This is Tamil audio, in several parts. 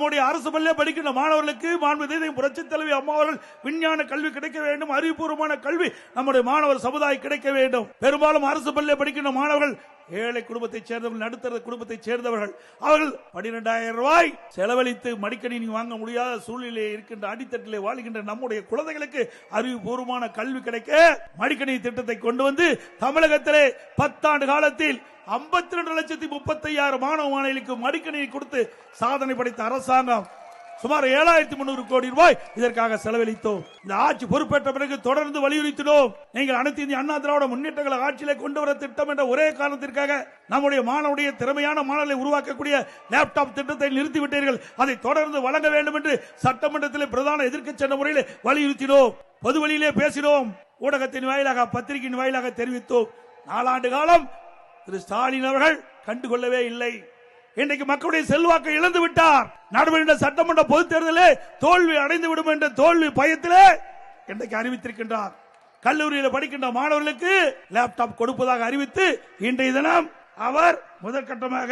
நம்முடைய அரசு பள்ளியில் படிக்கின்ற மாணவர்களுக்கு மாண்புமிகு புரட்சித் தலைவி அம்மா அவர்கள் விஞ்ஞான கல்வி கிடைக்க வேண்டும், அறிவுபூர்வமான கல்வி நம்முடைய மாணவர் சமுதாயம் கிடைக்க வேண்டும். பெரும்பாலும் அரசு பள்ளியில் படிக்கின்ற மாணவர்கள் ஏழை குடும்பத்தைச் சேர்ந்தவர்கள், நடுத்தர குடும்பத்தைச் சேர்ந்தவர்கள். அவர்கள் 12,000 ரூபாய் செலவழித்து மடிக்கணினி வாங்க முடியாத சூழ்நிலையில் இருக்கின்ற அடித்தட்டிலே வாழ்கின்ற நம்முடைய குழந்தைகளுக்கு அறிவுபூர்வமான கல்வி கிடைக்க மடிக்கணினி திட்டத்தை கொண்டு வந்து தமிழகத்திலே 10 ஆண்டு காலத்தில் 52,35,000 மாணவ மாணவிகளுக்கு மடிக்கணினி கொடுத்து சாதனை படைத்த அரசாங்கம் சுமார் 7,300 கோடி ரூபாய் இதற்காக செலவழித்தோம். இந்த ஆட்சி பொறுப்பேற்ற பிறகு தொடர்ந்து வலியுறுத்தினோம். நீங்கள் அனைத்து இந்திய அண்ணா திராவிட முன்னேற்ற கழக ஆட்சியிலே கொண்டு வர திட்டம் என்ற ஒரே காரணத்திற்காக நம்முடைய மாணவருடைய திறமையான மாணவர்களை உருவாக்கக்கூடிய லேப்டாப் திட்டத்தை நிறுத்திவிட்டீர்கள். அதை தொடர்ந்து வழங்க வேண்டும் என்று சட்டமன்றத்தில் பிரதான எதிர்க்கட்சி என்ற முறையில் வலியுறுத்தினோம். பொது வழியிலே பேசினோம், ஊடகத்தின் வாயிலாக பத்திரிகையின் வாயிலாக தெரிவித்தோம். 4 ஆண்டு காலம் திரு ஸ்டாலின் அவர்கள் கண்டுகொள்ளவே இல்லை. இன்றைக்கு மக்களுடைய செல்வாக்கை இழந்து விட்டார். நடைபெறுகின்ற சட்டமன்ற பொதுத் தேர்தலில் தோல்வி அடைந்து விடும் என்ற தோல்வி பயத்திலே இன்றைக்கு அறிவித்திருக்கின்றார். கல்லூரியில் படிக்கின்ற மாணவர்களுக்கு லேப்டாப் கொடுப்பதாக அறிவித்து இன்றைய தினம் அவர் முதற்கட்டமாக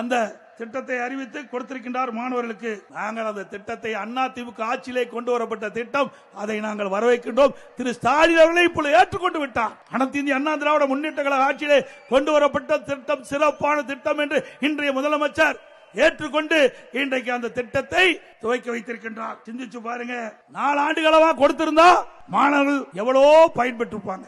அந்த திட்டத்தை அறிவித்து கொடுத்திருக்கின்றார் மாணவர்களுக்கு. நாங்கள் அந்த திட்டத்தை அதிமுக ஆட்சியிலே கொண்டு வரப்பட்ட திட்டம், அதை நாங்கள் வரவேற்கின்றோம். திரு ஸ்டாலின் அவர்களை இப்பொழுது ஏற்றுக்கொண்டு விட்டார். அனைத்து இந்திய அண்ணா திராவிட முன்னேற்ற கழக ஆட்சியிலே கொண்டு வரப்பட்ட திட்டம் சிறப்பான திட்டம் என்று இன்றைய முதலமைச்சர் ஏற்றுக்கொண்டு இன்றைக்கு அந்த திட்டத்தை துவக்கி வைத்திருக்கின்றார். சிந்திச்சு பாருங்க, 4 ஆண்டு காலமா கொடுத்திருந்தா மாணவர்கள் எவ்வளவோ பயன்பெற்றிருப்பாங்க.